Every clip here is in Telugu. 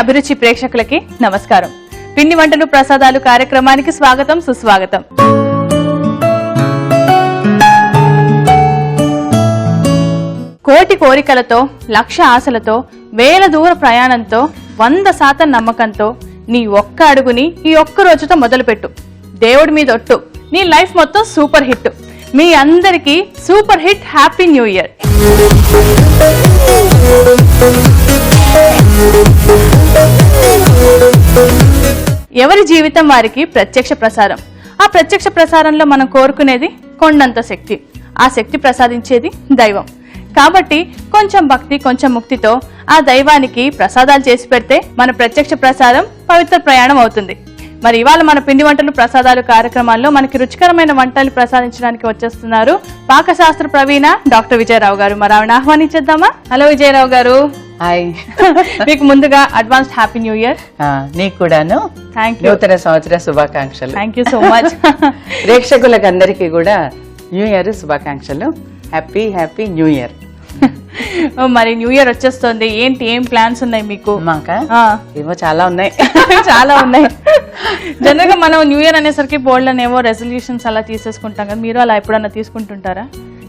అభిరుచి ప్రేక్షకులకి నమస్కారం. పిండి వంటలు ప్రసాదాలు కార్యక్రమానికి స్వాగతం, సుస్వాగతం. కోటి కోరికలతో, లక్ష ఆశలతో, వేల దూర ప్రయాణంతో, 100% నమ్మకంతో నీ ఒక్క అడుగుని ఈ ఒక్క రోజుతో మొదలుపెట్టు. దేవుడి మీద ఒట్టు, నీ లైఫ్ మొత్తం సూపర్ హిట్. మీ అందరికీ super hit happy new year. ఎవరి జీవితం వారికి ప్రత్యక్ష ప్రసారం. ఆ ప్రత్యక్ష ప్రసారంలో మనం కోరుకునేది కొండంత శక్తి. ఆ శక్తి ప్రసాదించేది దైవం. కాబట్టి కొంచెం భక్తి, కొంచెం ముక్తితో ఆ దైవానికి ప్రసాదాలు చేసి పెడితే మన ప్రత్యక్ష ప్రసాదం పవిత్ర ప్రయాణం అవుతుంది. మరి ఇవాళ మన పిండి వంటలు ప్రసాదాలు కార్యక్రమాల్లో మనకి రుచికరమైన వంటలు ప్రసాదించడానికి వచ్చేస్తున్నారు పాకశాస్త్ర ప్రవీణ డాక్టర్ విజయరావు గారు. మరి ఆవిడ ఆహ్వానించేద్దామా? హలో విజయరావు గారు. హాయ్. మీకు ముందుగా అడ్వాన్స్డ్ హ్యాపీ న్యూ ఇయర్. నీకు కూడాను నూతన సంవత్సర శుభాకాంక్షలు. Thank you so much. ప్రేక్షకులకు అందరికీ కూడా న్యూ ఇయర్ శుభాకాంక్షలు. Happy happy new year. మరి న్యూ ఇయర్ వచ్చేస్తుంది, ఏంటి ఏం ప్లాన్స్ ఉన్నాయి మీకు? మాకా ఏమో చాలా ఉన్నాయి. చాలా ఉన్నాయి. జనరల్ గా మనం న్యూ ఇయర్ అనేసరికి బోల్డ్ అనేవో రెజల్యూషన్స్ అలా తీసేసుకుంటాం కదా, మీరు అలా ఎప్పుడన్నా తీసుకుంటుంటారా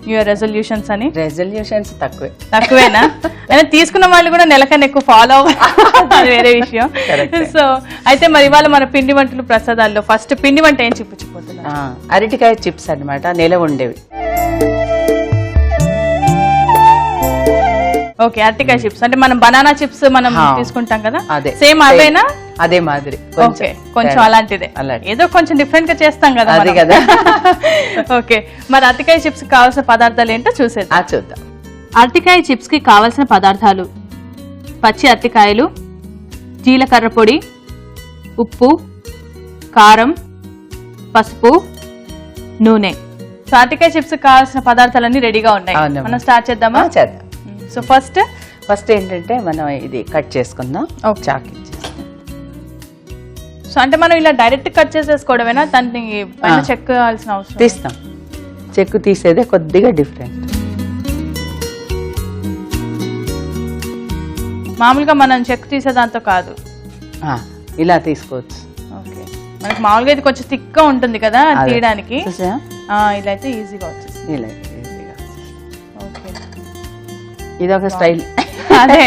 న్యూ ఇయర్ రెజల్యూషన్స్ అని? రెజల్యూషన్స్ తక్కువేనా? అయినా తీసుకున్న వాళ్ళు కూడా నెలకన్నా ఎక్కువ ఫాలో అవ్వాలి, వేరే విషయం. సో అయితే మరి ఇవాళ మన పిండి వంటలు ప్రసాదాల్లో ఫస్ట్ పిండి వంట ఏం చూపించిపోతున్నా? అరటికాయ చిప్స్ అన్నమాట, నిలవ ఉండేవి. ఓకే, అరటికాయ చిప్స్ అంటే మనం బనానా చిప్స్ మనం తీసుకుంటాం కదా, అదే సేమ్ అవేనా? అదే మాదిరి, కొంచెం అలాంటిదే, ఏదో కొంచెం డిఫరెంట్ గా చేస్తాం కదా అది కదా. ఓకే, మరి అరటికాయ చిప్స్ కి కావాల్సిన పదార్థాలు ఏంటో చూద్దాం. అరటికాయ చిప్స్ కి కావాల్సిన పదార్థాలు: పచ్చి అరటికాయలు, జీలకర్ర పొడి, ఉప్పు, కారం, పసుపు, నూనె. సో అరటికాయ చిప్స్ కి కావాల్సిన పదార్థాలన్నీ రెడీగా ఉన్నాయి. మనం స్టార్ట్ చేద్దామా? చేద్దాం. సో ఫస్ట్ ఏంటంటే మనం ఇది కట్ చేసుకుందాం. చాక్ ఇచ్చేస్తాం. సో అంటే మనం ఇలా డైరెక్ట్ కట్ చేసేసుకోవడమేనా? దాన్ని పైన చెక్ కావాల్సిన అవసరం? తీస్తాం. చెక్కు తీసేదే కొద్దిగా డిఫరెంట్. మామూలుగా మనం చెక్ తీసే దాంతో కాదు, ఇలా తీసుకోవచ్చు. ఓకే, మనకి మామూలుగా ఇది కొంచెం థిక్ గా ఉంటుంది కదా తీయడానికి, ఇలా అయితే ఈజీగా వచ్చేస్తుంది. ఇలా ఇది ఒక స్టైల్. అదే,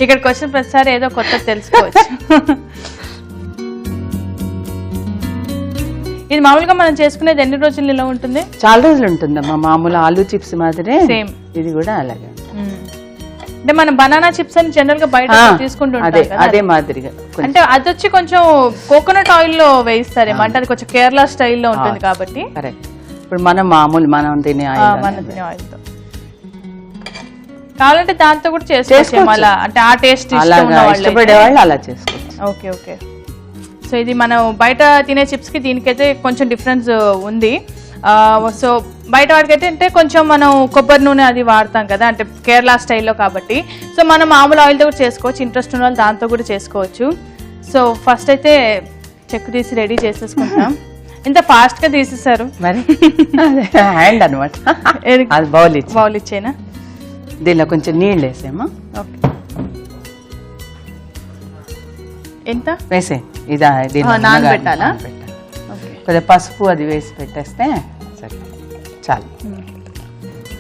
ఇక్కడికి వచ్చిన ప్రతిసారి ఏదో కొత్త తెలుసుకోవచ్చు. ఇది మామూలుగా మనం చేసుకునేది ఎన్ని రోజులు నిల్వ ఉంటుంది? చాలా రోజులు ఉంటుందమ్మా. మామూలు ఆలూ చిప్స్ మాదిరే సేమ్ ఇది కూడా అలాగే. అంటే మనం బనానా చిప్స్ అని జనరల్ గా బయట తీసుకుంటుంటాం, అదే మాదిరిగా. అంటే అది వచ్చి కొంచెం కోకోనట్ ఆయిల్ లో వేయిస్తారేమో, అంటే అది కొంచెం కేరళ స్టైల్లో ఉంటుంది కాబట్టి. కరెక్ట్. ఇప్పుడు మనం మనం తినే ఆయిల్ తో కావాలంటే దాంతో కూడా చేసుకోవచ్చు అలా, అంటే ఆ టేస్ట్ ఇష్టపడే వాళ్ళు అలా చేసుకోవచ్చు. Okay okay. సో ఇది మనం బయట తినే చిప్స్ కి దీనికైతే కొంచెం డిఫరెన్స్ ఉంది. సో బయట వాడికైతే అంటే కొంచెం మనం కొబ్బరి నూనె అది వాడతాం కదా, అంటే కేరళ స్టైల్లో కాబట్టి. సో మనం మామూలు ఆయిల్తో కూడా చేసుకోవచ్చు, ఇంట్రెస్ట్ ఉన్న వాళ్ళు దాంతో కూడా చేసుకోవచ్చు. సో ఫస్ట్ అయితే చెక్కు తీసి రెడీ చేసేసుకుంటాం. ఇంత ఫాస్ట్ గా తీసేసారు మరి. హ్యాండ్ అనమాట. బౌల్ ఇచ్చేనా? దీనిలో కొంచెం నీళ్ళు వేసేమా? ఓకే, ఎంత వేసే? ఇదా నానబెట్టాలా? కొద్దిగా పసుపు అది వేసి పెట్టేస్తే సరే, చాలు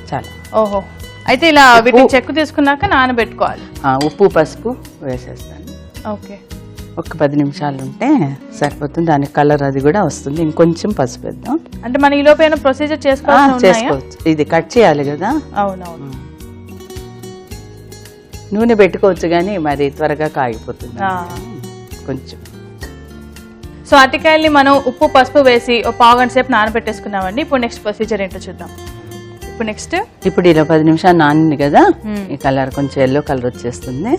చాలు. ఓహో, అయితే ఇలా వీటిని చెక్కు తీసుకున్నాక నానబెట్టుకోవాలి. ఉప్పు పసుపు వేసేస్తాను. ఓకే, ఒక 10 నిమిషాలు ఉంటే సరిపోతుంది. దానికి కలర్ అది కూడా వస్తుంది. ఇంకొంచెం పసుపు వేద్దాం. అంటే మన ఈ లోపైన ప్రొసీజర్ చేసుకోవచ్చు. ఇది కట్ చేయాలి కదా. అవునవును. నూనె పెట్టుకోవచ్చు కానీ మరి త్వరగా కాగిపోతుంది కొంచెం. సో అరటికాయల్ని మనం ఉప్పు పసుపు వేసి ఒక పావు గంట సేపు నానబెట్టేసుకున్నామండి. ఇప్పుడు నెక్స్ట్ ప్రొసీజర్ ఏంటో చూద్దాం. ఇప్పుడు ఇలా 10 నిమిషాలు నానింది కదా, ఈ కలర్ కొంచెం ఎల్లో కలర్ వచ్చేస్తుంది.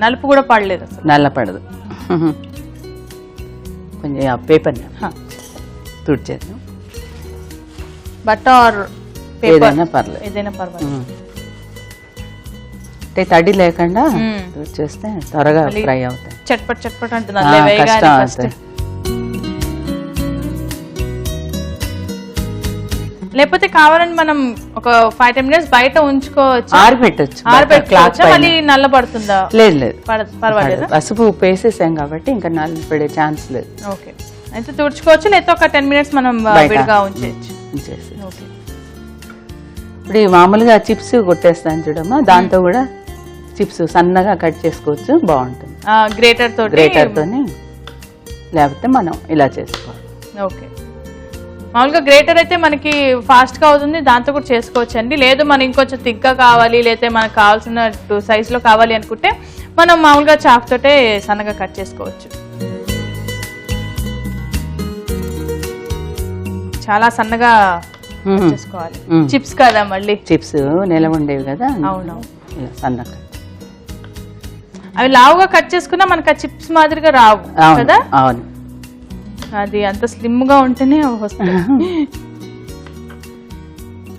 నలుపు కూడా పడలేదు, నల్ల పడదు. కొంచెం పేపర్ తుడిచేద్దాం. బట్టర్ ఏదైనా పర్లేదు, ఏదైనా పర్వాలేదు. అంటే తడి లేకుండా చేస్తే త్వరగా ఫ్రై అవుతాయి. చట్పట్ చట్పట్ అంటుంది. లేకపోతే కావాలని మనం ఒక 5-10 మినిట్స్ బయట ఉంచుకోవచ్చు, ఆరబెట్టచ్చు. ఆరబెట్టుకోవచ్చా? మళ్ళీ నల్ల పడుతుందా? లేదు లేదు, పర్వాలేదు. పసుపు ఉప్పేసేసాం కాబట్టి ఇంకా నల్ల పడే ఛాన్స్ లేదు. ఓకే, అయితే తుడుచుకోవచ్చు, లేకపోతే ఒక 10 మినిట్స్ మనం విడిగా ఉంచేయచ్చు. ఓకే, ఇప్పుడు మామూలుగా చిప్స్ కొట్టేస్తాను చూడమ్మా, దాంతో కూడా చిప్స్ సన్నగా కట్ చేసుకోవచ్చు, బాగుంటుంది. గ్రేటర్ తోని, లేకపోతే మనం ఇలా చేసుకోవాలి. ఓకే, మామూలుగా గ్రేటర్ అయితే మనకి ఫాస్ట్ గా అవుతుంది, దాంతో కూడా చేసుకోవచ్చు అండి. లేదు మనం ఇంకొంచెం థిక్గా కావాలి, లేకపోతే మనకు కావాల్సిన సైజ్ లో కావాలి అనుకుంటే మనం మామూలుగా చాక్ తోటే సన్నగా కట్ చేసుకోవచ్చు. చాలా సన్నగా చేసుకోవాలి. చిప్స్ కదా, మళ్ళీ చిప్స్ నిలవ ఉండేవి కదా. అవునవును, సన్నగా అవి లావుగా కట్ చేసుకున్నా మనకి ఆ చిప్స్ మాదిరిగా రావు కదా. అవును, అది అంత స్లిమ్ గా ఉంటేనే వస్తుంది.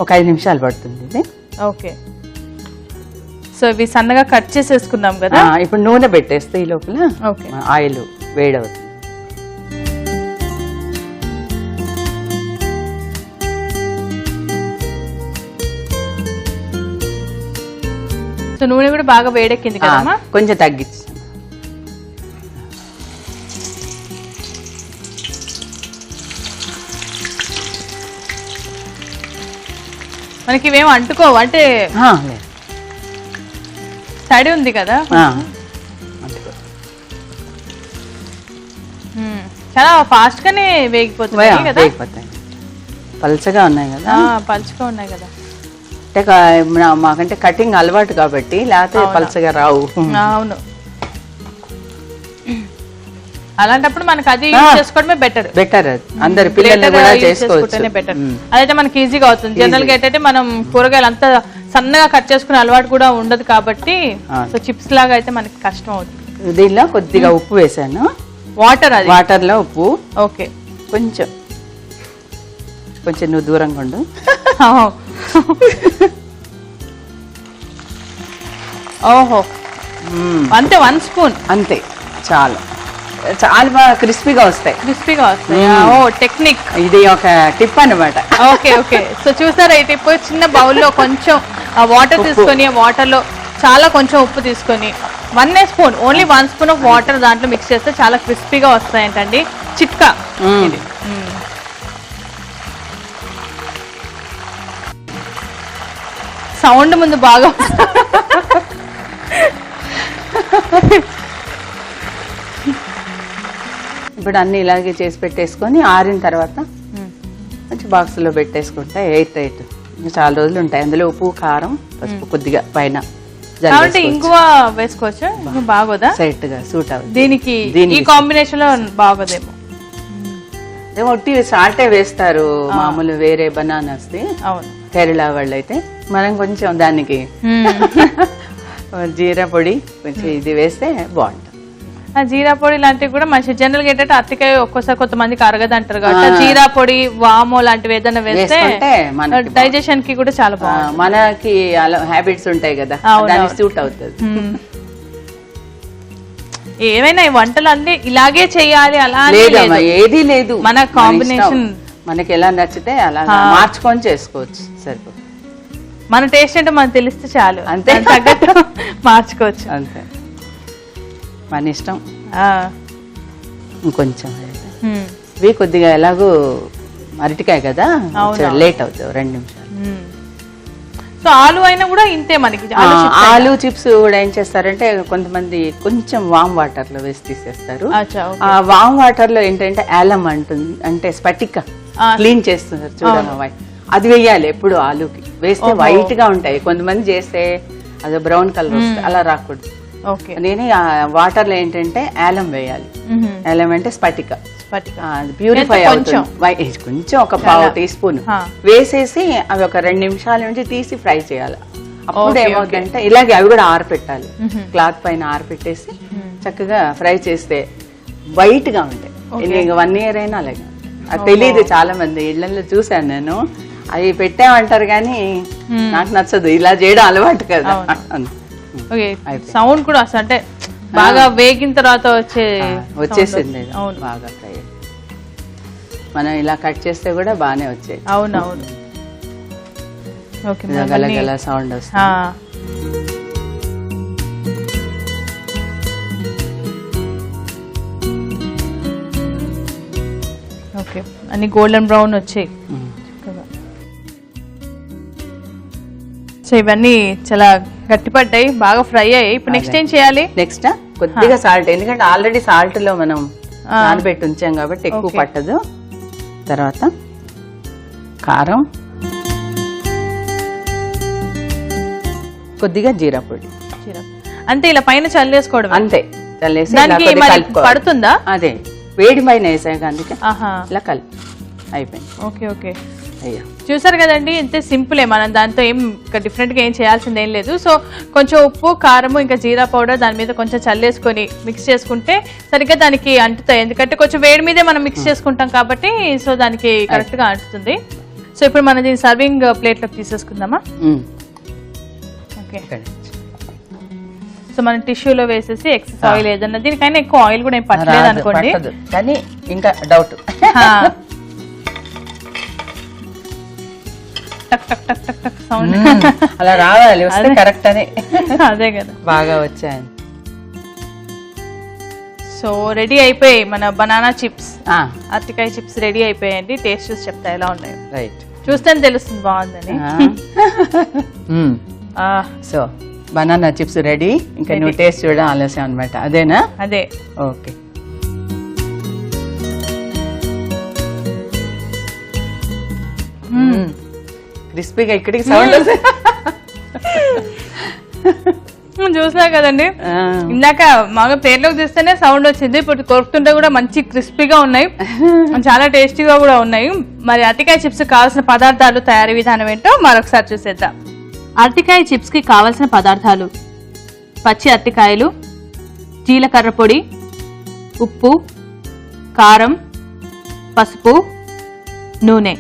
ఒక 5 నిమిషాలు పడుతుంది ఇది. ఓకే, సో ఇవి సన్నగా కట్ చేసేసుకున్నాం కదా. ఇప్పుడు నూనె పెట్టేస్తే ఈ లోపల ఆయిల్ వేడవుతుంది. సో నూనె కూడా బాగా వేడెక్కింది కదమ్మా, కొంచెం తగ్గించు. మనకి ఇవేం అంటుకోవు అంటే తడి ఉంది కదా. చాలా ఫాస్ట్ గానే వేగిపోతుంది కదా. పల్చగా ఉన్నాయి కదా, పల్చగా ఉన్నాయి కదా. అంటే మాకంటే కటింగ్ అలవాటు కాబట్టి, లేకపోతే పల్చగా రావు. అవును, అలాంటప్పుడు మనకి అది యూజ్ చేసుకోవడమే బెటర్. అందరు పిల్లలు కూడా చేసుకోవచ్చు, బెటర్. అదైతే మనకి ఈజీగా అవుతుంది. జనరల్ గా ఏంటంటే మనం కూరగాయలు అంతా సన్నగా కట్ చేసుకునే అలవాటు కూడా ఉండదు కాబట్టి, సో చిప్స్ లాగా అయితే మనకి కష్టం అవుతుంది. దీనిలో కొద్దిగా ఉప్పు వేసాను, వాటర్ లో ఉప్పు. ఓకే, కొంచెం నువ్వు దూరంగా ఉండు. ఓహో, అంతే 1 స్పూన్ అంతే, చాలా బాగా క్రిస్పీగా వస్తాయి. ఓ టెక్నిక్, ఇది ఒక టిప్ అన్నమాట. ఓకే ఓకే, సో చూసారా ఈ టిప్. చిన్న బౌల్లో కొంచెం వాటర్ తీసుకొని, వాటర్ లో చాలా కొంచెం ఉప్పు తీసుకొని 1 spoon, only 1 spoon of water దాంట్లో మిక్స్ చేస్తే చాలా క్రిస్పీగా వస్తాయంటండి. చిట్కా ఇది. సౌండ్ ముందు బాగా ఇప్పుడు అన్ని ఇలాగే చేసి పెట్టేసుకొని ఆరిన తర్వాత మంచి బాక్స్ లో పెట్టేసుకుంటే 8 చాలా రోజులు ఉంటాయి. అందులో ఉప్పు, కారం, పసుపు కొద్దిగా పైన. ఇంగువ వేసుకోవచ్చు, బాగోదా? సెట్ గా సూట్ అవుతుంది దీనికి. ఈ కాంబినేషన్ లో బాగోదేమో. ఒట్టి సాల్టే వేస్తారు మామూలు వేరే బనానాస్ ది. అవును, కేరళ వాళ్ళు అయితే. మనం కొంచెం దానికి జీరా పొడి కొంచెం ఇది వేస్తే బాగుంటుంది. జీరా పొడి లాంటివి కూడా మంచి. జనరల్ గా ఏంటంటే అరటికాయ ఒక్కోసారి కొంతమందికి అరగదు అంటారు కాబట్టి జీరా పొడి, వామో లాంటివి ఏదైనా వేస్తే డైజెషన్ కి కూడా చాలా బాగుంటుంది. మనకి హ్యాబిట్స్ ఉంటాయి కదా, దానికి సూట్ అవుతుంది. ఏమైనా ఈ వంటలు అన్ని ఇలాగే చేయాలి అలా ఏది లేదు, మన కాంబినేషన్ మనకి ఎలా నచ్చితే అలా మార్చుకొని చేసుకోవచ్చు, సరిపోతుంది. మన టేస్ట్ ఏంటో మనకు తెలిస్తే చాలు, అంతే. మార్చుకోవచ్చు, అంతే. మన ఇష్టం. ఇంకొంచెం ఇవి కొద్దిగా ఎలాగో అరటికాయ కదా, లేట్ అవుతుంది 2 నిమిషాలు. సో ఆలు అయినా కూడా ఇంతే మనకి. ఆలు చిప్స్ కూడా ఏం చేస్తారంటే కొంతమంది కొంచెం వామ్ వాటర్ లో వేసి తీసేస్తారు. ఆ వామ్ వాటర్ లో ఏంటంటే ఆలం అంటుంది, అంటే స్ఫటిక క్లీన్ చేస్తున్నారు చూడండి, అది వేయాలి ఎప్పుడు. ఆలుకి వేస్తే వైట్ గా ఉంటాయి, కొంతమంది చేస్తే అది బ్రౌన్ కలర్ వస్తుంది, అలా రాకూడదు. నేను వాటర్ లో ఏంటంటే ఆలం వేయాలి. ఆలం అంటే స్ఫటిక, ప్యూరిఫై అవుతుంది. కొంచెం ఒక 1/2 టీ స్పూన్ వేసేసి అవి ఒక 2 నిమిషాల నుంచి తీసి ఫ్రై చేయాలి. అప్పుడు ఏమవుతుందంటే ఇలాగే అవి కూడా ఆరపెట్టాలి, క్లాత్ పైన ఆరపెట్టేసి చక్కగా ఫ్రై చేస్తే వైట్ గా ఉంటాయి. 1 ఇయర్ అయినా అలాగే. అది తెలియదు, చాలా మంది ఇళ్లలో చూసాను నేను. అవి పెట్టామంటారు కానీ నాకు నచ్చదు, ఇలా చేయడం అలవాటు కదా. సౌండ్ కూడా అసలు అంటే బాగా వేగిన తర్వాత వచ్చేసింది బాగా ఫ్రై. మనం ఇలా కట్ చేస్తే కూడా బాగానే వచ్చేది. అవునవును, ఓకే గలగల సౌండ్ వస్తుంది. ఓకే అన్ని గోల్డెన్ బ్రౌన్ వచ్చాయి. సో ఇవన్నీ చాలా గట్టిపడ్డాయి, బాగా ఫ్రై అయ్యాయి. ఇప్పుడు నెక్స్ట్ ఏం చేయాలి? నెక్స్ట్ కొద్దిగా సాల్ట్, ఎందుకంటే ఆల్రెడీ సాల్ట్ లో మనం నానబెట్టి ఉంచాం కాబట్టి ఎక్కువ పట్టదు. తర్వాత కారం, కొద్దిగా జీరా పొడి, అంతే. ఇలా పైన చల్లేసుకోవడం అంతే. చల్లేసి పడుతుందా? అదే వేడి పైన వేసాక అందుకే ఇలా కలిపి అయిపోయింది. ఓకే ఓకే అయ్యా, చూసారు కదండి, ఇంతే సింపులే. మనం దాంతో ఏం డిఫరెంట్ గా ఏం చేయాల్సింది ఏం లేదు. సో కొంచెం ఉప్పు, కారము, ఇంకా జీరా పౌడర్ దాని మీద కొంచెం చల్లేసుకొని మిక్స్ చేసుకుంటే సరిగ్గా దానికి అంటుతాయి. ఎందుకంటే కొంచెం వేడి మీదే మనం మిక్స్ చేసుకుంటాం కాబట్టి, సో దానికి కరెక్ట్ గా అంటుతుంది. సో ఇప్పుడు మనం దీన్ని సర్వింగ్ ప్లేట్ లోకి తీసేసుకుందామా? ఓకే, సో మనం టిష్యూలో వేసేసి ఎక్సెస్ ఆయిల్ ఏదన్నా, దీనికైనా ఎక్కువ ఆయిల్ కూడా ఏం పట్టలేదు అనుకోండి. కానీ ఇంకా డౌట్, టక్ టక్ టక్ టక్ టక్ సౌండ్ అలా రావాలి, వస్తే కరెక్ట్ అని. అదే కదా, బాగా వచ్చాయి. సో రెడీ అయిపోయాయి మన బనానా చిప్స్, అరటికాయ చిప్స్ రెడీ అయిపోయాయండి. టేస్ట్ చూసి చెప్తా ఎలా ఉన్నాయి. రైట్, చూస్తేనే తెలుస్తుంది బాగుందని. So banana chips ready. ఇంకా నువ్వు టేస్ట్ చూడడం ఆలస్యం అనమాట, అదేనా? అదే. ఓకే, క్రిస్పీగా ఇక్కడికి సౌండ్ చూసినా కదండి, ఇందాక మాగా ప్లేట్లోకి తీస్తేనే సౌండ్ వచ్చింది. ఇప్పుడు కొరుకుతుంటే కూడా మంచి క్రిస్పీగా ఉన్నాయి, చాలా టేస్టీగా కూడా ఉన్నాయి. మరి అరటికాయ చిప్స్ కావాల్సిన పదార్థాలు, తయారీ విధానం ఏంటో మరొకసారి చూసేద్దాం. అరటికాయ చిప్స్ కి కావలసిన పదార్థాలు: పచ్చి అరటికాయలు, జీలకర్ర పొడి, ఉప్పు, కారం, పసుపు, నూనె.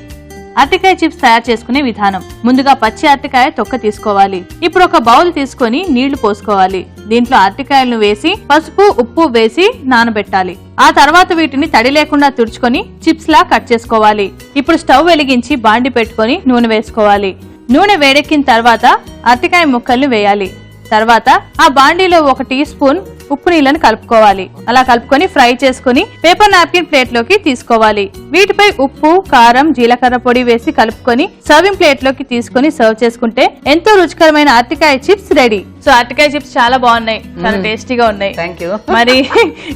అరటికాయ చిప్స్ తయారు చేసుకునే విధానం: ముందుగా పచ్చి అరటికాయ తొక్క తీసుకోవాలి. ఇప్పుడు ఒక బౌల్ తీసుకొని నీళ్లు పోసుకోవాలి. దీంట్లో అరటికాయలను వేసి పసుపు, ఉప్పు వేసి నానబెట్టాలి. ఆ తర్వాత వీటిని తడి లేకుండా తుడుచుకొని చిప్స్ లా కట్ చేసుకోవాలి. ఇప్పుడు స్టవ్ వెలిగించి బాండి పెట్టుకొని నూనె వేసుకోవాలి. నూనె వేడెక్కిన తర్వాత అరటికాయ ముక్కల్ని వేయాలి. తర్వాత ఆ బాండీలో 1 టీ స్పూన్ ఉప్పు నీళ్ళని కలుపుకోవాలి. అలా కలుపుకొని ఫ్రై చేసుకుని పేపర్ నాప్కిన్ ప్లేట్ లోకి తీసుకోవాలి. వీటిపై ఉప్పు, కారం, జీలకర్ర పొడి వేసి కలుపుకొని సర్వింగ్ ప్లేట్ లోకి తీసుకొని సర్వ్ చేసుకుంటే ఎంతో రుచికరమైన అరటికాయ చిప్స్ రెడీ. సో అరటికాయ చిప్స్ చాలా బాగున్నాయి, చాలా టేస్టీగా ఉన్నాయి. మరి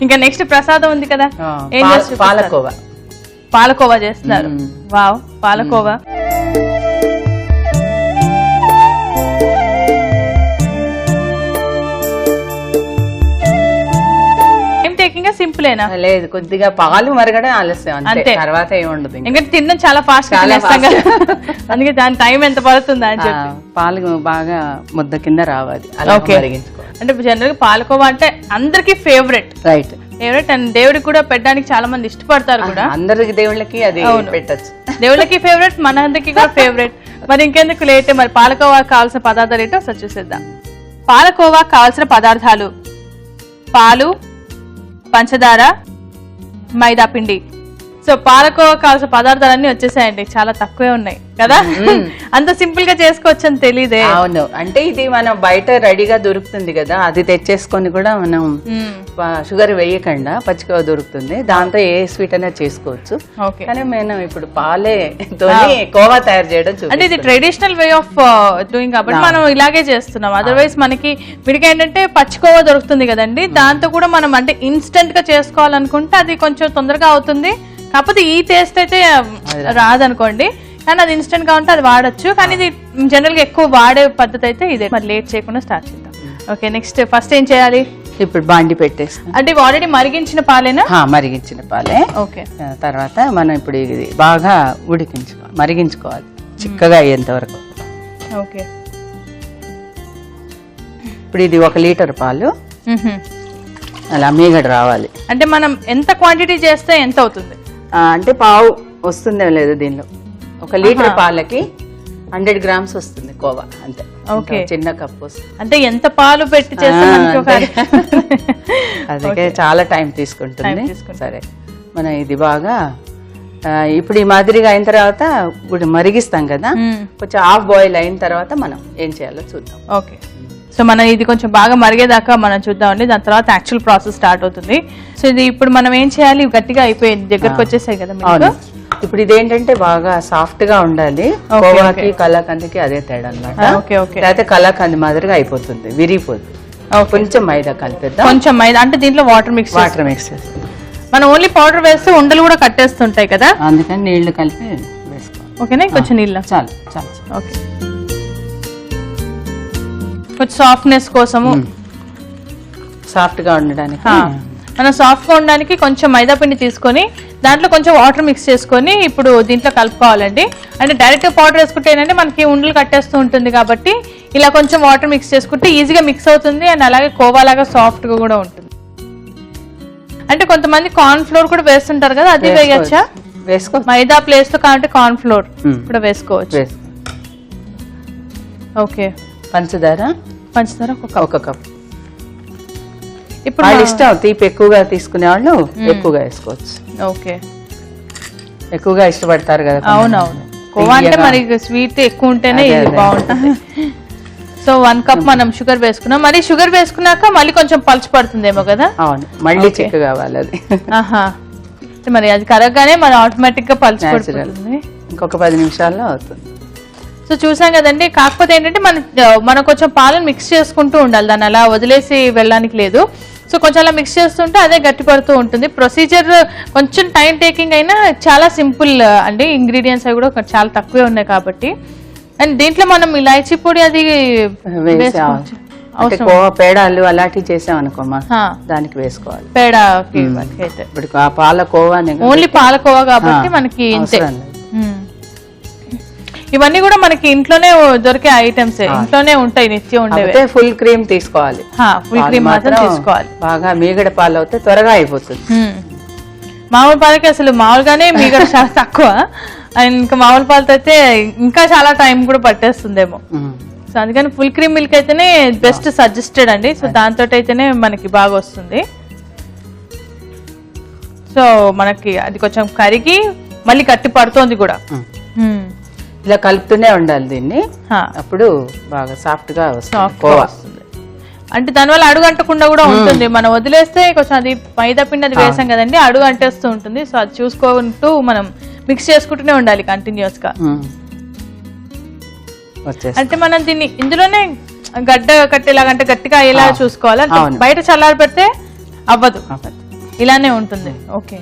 ఇంకా నెక్స్ట్ ప్రసాదం ఉంది కదా, ఏం చేస్తారు? పాలకోవా. పాలకోవా చేస్తున్నారు. వావ్, పాలకోవా. సింపులేనా? లేదు, కొద్దిగా పాలు మరగడం ఆలస్యం అంతే, తర్వాత ఏముండదు. ఇంకా తినడం చాలా ఫాస్ట్ గా, అందుకే దాని టైం ఎంత పడుతుందా అని చెప్పి. పాలు బాగా ముద్ద కింద రావాలి, అంటే జనరల్ గా పాలకోవా అంటే అందరికి ఫేవరెట్. రైట్, ఫేవరెట్ అండ్ దేవుడికి కూడా పెట్టడానికి చాలా మంది ఇష్టపడతారు కూడా. అందరికి దేవుళ్ళకి అది పెట్టచ్చు, దేవుళ్ళకి ఫేవరెట్, మన అందరికి కూడా ఫేవరెట్. మరి ఇంకెందుకు లేట్, మరి పాలకోవా కావాల్సిన పదార్థాలు ఏంటో ఒకసారి చూసేద్దాం. పాలకోవా కావాల్సిన పదార్థాలు: పాలు, పంచదార, మైదా పిండి. సో పాలకోవా కావాల్సిన పదార్థాలన్నీ వచ్చేసాయండి, చాలా తక్కువే ఉన్నాయి కదా. అంత సింపుల్ గా చేసుకోవచ్చు అని తెలీదే. అవును, అంటే ఇది మనం బయట రెడీగా దొరుకుతుంది కదా, అది తెచ్చేసుకొని కూడా మనం షుగర్ వేయకుండా పచ్చికోవా దొరుకుతుంది, దాంతో ఏ స్వీట్ అయినా చేసుకోవచ్చు. కానీ మనం ఇప్పుడు పాలే తోని కోవా తయారు చేయడం, అంటే ఇది ట్రెడిషనల్ వే ఆఫ్ డూయింగ్ కాబట్టి మనం ఇలాగే చేస్తున్నాం. అదర్వైజ్ మనకి వీడికి ఏంటంటే పచ్చికోవా దొరుకుతుంది కదండి, దాంతో కూడా మనం అంటే ఇన్స్టెంట్ గా చేసుకోవాలనుకుంటే అది కొంచెం తొందరగా అవుతుంది. కాకపోతే ఈ టేస్ట్ అయితే రాదనుకోండి, కానీ అది ఇన్స్టెంట్ గా ఉంటే అది వాడచ్చు. కానీ ఇది జనరల్ గా ఎక్కువ వాడే పద్ధతి అయితే ఇదే. మరి లేట్ చేయకుండా స్టార్ట్ చేద్దాం. ఓకే, నెక్స్ట్ ఫస్ట్ ఏం చేయాలి? ఇప్పుడు బాండి పెట్టేస్తాం. అంటే ఆల్రెడీ మరిగించిన పాలేనా? మరిగించిన పాలే. ఓకే, తర్వాత మనం ఇప్పుడు ఇది బాగా మరిగించుకోవాలి చిక్కగా అయ్యేంత వరకు. ఓకే, ఇప్పుడు ఇది 1 లీటర్ పాలు అలా మీగడ రావాలి. అంటే మనం ఎంత క్వాంటిటీ చేస్తే ఎంత అవుతుంది? అంటే పావు వస్తుందే లేదు, దీనిలో 1 లీటర్ పాలకి 100 గ్రామ్స్ వస్తుంది కోవా, అంతే. ఓకే, చిన్న కప్పు వస్తుంది. అంటే ఎంత పాలు పెట్టి చేస్తే అదే చాలా టైం తీసుకుంటుంది. సరే, మనం ఇది బాగా ఇప్పుడు ఈ మాదిరిగా అయిన తర్వాత ఇప్పుడు మరిగిస్తాం కదా, కొంచెం హాఫ్ బాయిల్ అయిన తర్వాత మనం ఏం చేయాలో చూద్దాం. ఓకే, సో మనం ఇది కొంచెం బాగా మరిగేదాకా మనం చూద్దామండి, దాని తర్వాత యాక్చువల్ ప్రాసెస్ స్టార్ట్ అవుతుంది. సో ఇది ఇప్పుడు మనం ఏం చేయాలి, గట్టిగా అయిపోయింది, దగ్గరకు వచ్చేసాయి కదా మీకు. ఇప్పుడు ఇదేంటంటే బాగా సాఫ్ట్ గా ఉండాలి, కోవాకి కలాకండ్కి అదే తేడా అన్నమాట. లేకపోతే కలాకండ్ మాదిరిగా అయిపోతుంది, విరిగిపోతుంది. కొంచెం మైదా కలిపేద్దాం, కొంచెం మైదా అంటే దీంట్లో వాటర్ మిక్స్ చేస్తాం. మనం ఓన్లీ పౌడర్ వేస్తే ఉండలు కూడా కట్టేస్తుంటాయి కదా, అందుకని నీళ్లు కలిపి వేసుకోవాలి. ఓకేనా, కొంచెం నీళ్ళు చాలు చాలు. ఓకే, కొంచెం సాఫ్ట్నెస్ కోసము, సాఫ్ట్ గా ఉండడానికి మనం సాఫ్ట్ గా ఉండడానికి కొంచెం మైదా పిండి తీసుకొని దాంట్లో కొంచెం వాటర్ మిక్స్ చేసుకొని ఇప్పుడు దీంట్లో కలుపుకోవాలండి. అంటే డైరెక్ట్ పౌడర్ వేసుకుంటే ఏంటంటే మనకి ఉండలు కట్టేస్తూ ఉంటుంది, కాబట్టి ఇలా కొంచెం వాటర్ మిక్స్ చేసుకుంటే ఈజీగా మిక్స్ అవుతుంది అండ్ అలాగే కోవాలాగా సాఫ్ట్ గా కూడా ఉంటుంది. అంటే కొంతమంది కార్న్ ఫ్లోర్ కూడా వేస్తుంటారు కదా, అది వేయచ్చా? వేసుకో, మైదా ప్లేస్ తో కాబట్టి కార్న్ ఫ్లోర్ కూడా వేసుకోవచ్చు. ఓకే, పంచదార ఒక కప్. ఇప్పుడు ఇష్టం, తీపి ఎక్కువగా తీసుకునే వాళ్ళు ఎక్కువగా వేసుకోవచ్చు. ఓకే, ఎక్కువగా ఇష్టపడతారు కదా. అవునవును, కోవా అంటే మరి స్వీట్ ఎక్కువ ఉంటేనే ఇది బాగుంటుంది. సో 1 కప్ మనం షుగర్ వేసుకున్నాం. మరి షుగర్ వేసుకున్నాక మళ్ళీ కొంచెం పలుచు పడుతుందేమో కదా. అవును, మళ్ళీ చిక్క కావాలి అది. మరి అది కరగగానే మనం ఆటోమేటిక్ గా పలుచు పడుతుంది. ఇంకొక 10 నిమిషాల్లో అవుతుంది. సో చూసాం కదండి, కాకపోతే ఏంటంటే మనం కొంచెం పాలను మిక్స్ చేసుకుంటూ ఉండాలి, దాన్ని అలా వదిలేసి వెళ్ళడానికి లేదు. సో కొంచెం అలా మిక్స్ చేస్తుంటే అదే గట్టి పడుతూ ఉంటుంది. ప్రొసీజర్ కొంచెం టైం టేకింగ్ అయినా చాలా సింపుల్ అండి, ఇంగ్రీడియంట్స్ అవి కూడా చాలా తక్కువే ఉన్నాయి కాబట్టి. అండ్ దీంట్లో మనం ఇలాచీ పొడి అది పేడాలు అలాంటివి చేసాం అనుకోమా, దానికి వేసుకోవాలి. పేడకి అయితే ఇప్పుడు పాలకోవా, ఓన్లీ పాలకోవా కాబట్టి మనకి ఇంతే. ఇవన్నీ కూడా మనకి ఇంట్లోనే దొరికే ఐటమ్స్, ఇంట్లోనే ఉంటాయి, నిత్యం ఉండేవి. ఫుల్ క్రీమ్ తీసుకోవాలి, ఫుల్ క్రీమ్ మాత్రం తీసుకోవాలి. బాగా మీగడ పాలు అవుతే త్వరగా అయిపోతుంది. మామూలు పాలకి అసలు మామూలుగానే మీగడ చాలా తక్కువ, అండ్ ఇంకా మామూలు పాలతో అయితే ఇంకా చాలా టైం కూడా పట్టేస్తుందేమో. సో అందుకని ఫుల్ క్రీమ్ మిల్క్ అయితేనే బెస్ట్ సజెస్టెడ్ అండి. సో దాంతో అయితేనే మనకి బాగా వస్తుంది. సో మనకి అది కొంచెం కరిగి మళ్ళీ గట్టి పడుతోంది కూడా. ఇలా కలుపుతూనే ఉండాలి దీన్ని, అప్పుడు బాగా సాఫ్ట్ గా వస్తుంది. అంటే దానివల్ల అడుగు అంటకుండా కూడా ఉంటుంది. మనం వదిలేస్తే కొంచెం అది మైదా పిండి అది వేసాం కదండి, అడుగు అంటేస్తూ ఉంటుంది. సో అది చూసుకుంటూ మనం మిక్స్ చేసుకుంటూనే ఉండాలి కంటిన్యూస్ గా. అంటే మనం దీన్ని ఇందులోనే గడ్డ కట్టేలాగంటే గట్టిగా అయ్యేలా చూసుకోవాలి. బయట చల్లారి పెడితే అవ్వదు, ఇలానే ఉంటుంది. ఓకే,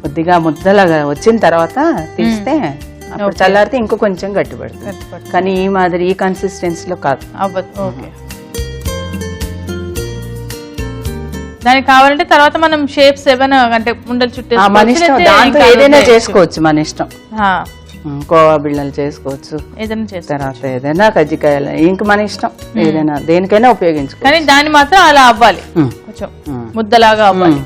కొద్దిగా ముద్దలాగా వచ్చిన తర్వాత తీస్తే అప్పుడు చల్లారితే ఇంకో కొంచెం గట్టి పడుతుంది. కానీ ఈ మాదిరి ఈ కన్సిస్టెన్సీలో కాదు, అవ్వదు. ఓకే, దానికి కావాలంటే తర్వాత మనం షేప్స్ ఏమైనా అంటే ఉండలు చుట్టే ఏదైనా చేసుకోవచ్చు, మన ఇష్టం. కోవా బిళ్ళలు చేసుకోవచ్చు, తర్వాత ఏదైనా కజ్జికాయలు, ఇంక మన ఇష్టం, ఏదైనా దేనికైనా ఉపయోగించుకోవచ్చు. కానీ దాన్ని మాత్రం అలా అవ్వాలి, కొంచెం ముద్దలాగా అవ్వాలి.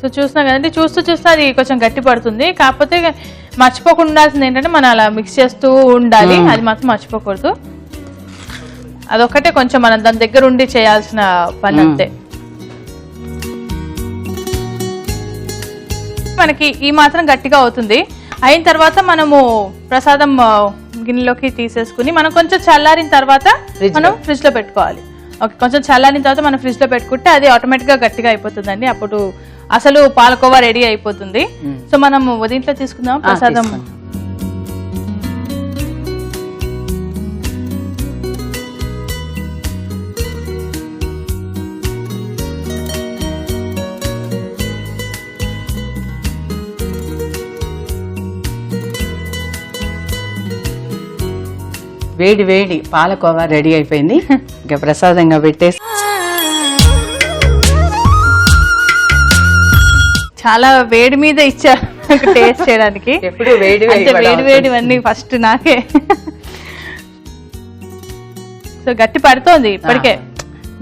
సో చూస్తున్నా కదండి, చూస్తూ అది కొంచెం గట్టి పడుతుంది. కాకపోతే మర్చిపోకుండా ఉండాల్సింది ఏంటంటే మనం అలా మిక్స్ చేస్తూ ఉండాలి, అది మాత్రం మర్చిపోకూడదు. అదొక్కటే కొంచెం మనం దాని దగ్గర ఉండి చేయాల్సిన పని అంతే. మనకి ఈ మాత్రం గట్టిగా అవుతుంది. అయిన తర్వాత మనము ప్రసాదం గిన్నెలోకి తీసేసుకుని మనం కొంచెం చల్లారిన తర్వాత మనం ఫ్రిడ్జ్ లో పెట్టుకోవాలి. ఓకే, కొంచెం చల్లారిన తర్వాత మనం ఫ్రిడ్జ్ లో పెట్టుకుంటే అది ఆటోమేటిక్ గా గట్టిగా అయిపోతుందండి. అప్పుడు అసలు పాలకోవా రెడీ అయిపోతుంది. సో మనం దీంట్లో తీసుకుందాం ప్రసాదం. వేడి వేడి పాలకోవా రెడీ అయిపోయింది. ఇంకా ప్రసాదంగా పెట్టేసి చాలా వేడి మీద ఇచ్చారు టేస్ట్ చేయడానికి. ఎప్పుడు వేడి వేడివన్నీ ఫస్ట్ నాకే. సో గట్టి పడుతోంది ఇప్పటికే,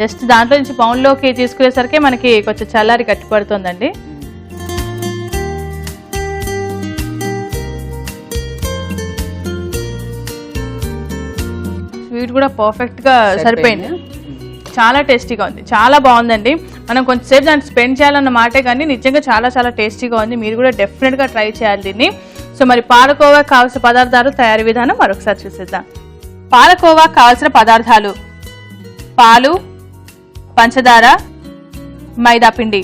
జస్ట్ దాంట్లో నుంచి బౌన్లోకి తీసుకునేసరికి మనకి కొంచెం చల్లారి గట్టి పడుతోందండి. స్వీట్ కూడా పర్ఫెక్ట్ గా సరిపోయింది. చాలా టేస్టీగా ఉంది, చాలా బాగుందండి. మనం కొంచెంసేపు దాన్ని స్పెండ్ చేయాలన్న మాటే కానీ నిజంగా చాలా చాలా టేస్టీగా ఉంది. మీరు కూడా డెఫినెట్గా ట్రై చేయాలి దీన్ని. సో మరి పాలకోవా కావాల్సిన పదార్థాలు, తయారీ విధానం మరొకసారి చూసేద్దాం. పాలకోవా కావాల్సిన పదార్థాలు: పాలు, పంచదార, మైదా పిండి.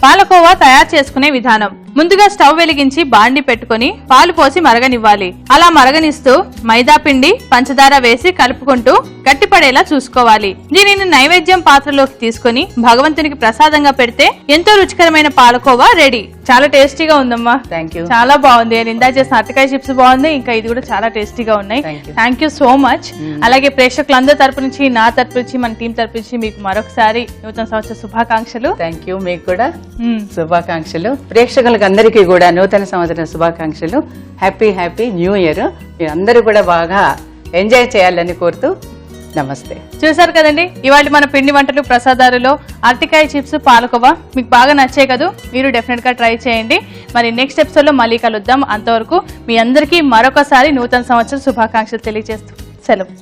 పాలకోవా తయారు చేసుకునే విధానం: ముందుగా స్టవ్ వెలిగించి బాండి పెట్టుకుని పాలు పోసి మరగనివ్వాలి. అలా మరగనిస్తూ మైదా పిండి, పంచదార వేసి కలుపుకుంటూ గట్టిపడేలా చూసుకోవాలి. దీనిని నైవేద్యం పాత్రలోకి తీసుకుని భగవంతునికి ప్రసాదంగా పెడితే ఎంతో రుచికరమైన పాలకోవా రెడీ. చాలా టేస్టీగా ఉందమ్మా. Thank you. చాలా బాగుంది. నేను ఇందా చేసిన అరటికాయ చిప్స్ బాగుంది, ఇంకా ఇది కూడా చాలా టేస్టీగా ఉన్నాయి. Thank you so much. అలాగే ప్రేక్షకులందరి తరపు నుంచి, నా తరపు నుంచి, మన టీం తరపు నుంచి మీకు మరొకసారి నూతన సంవత్సర శుభాకాంక్షలు. Thank you. మీకు కూడా శుభాకాంక్షలు. ప్రేక్షకులకు అందరికీ కూడా నూతన సంవత్సర శుభాకాంక్షలు. Happy new year. మీరందరూ కూడా బాగా ఎంజాయ్ చేయాలని కోరుతూ నమస్తే. చూసారు కదండి, ఇవాళ మన పిండి వంటలు ప్రసాదాలలో అరటికాయ చిప్స్, పాలకోవా మీకు బాగా నచ్చాయి కదా. మీరు డెఫినెట్ గా ట్రై చేయండి. మరి నెక్స్ట్ ఎపిసోడ్ లో మళ్ళీ కలుద్దాం. అంతవరకు మీ అందరికీ మరొకసారి నూతన సంవత్సర శుభాకాంక్షలు తెలియజేస్తూ సెలవు.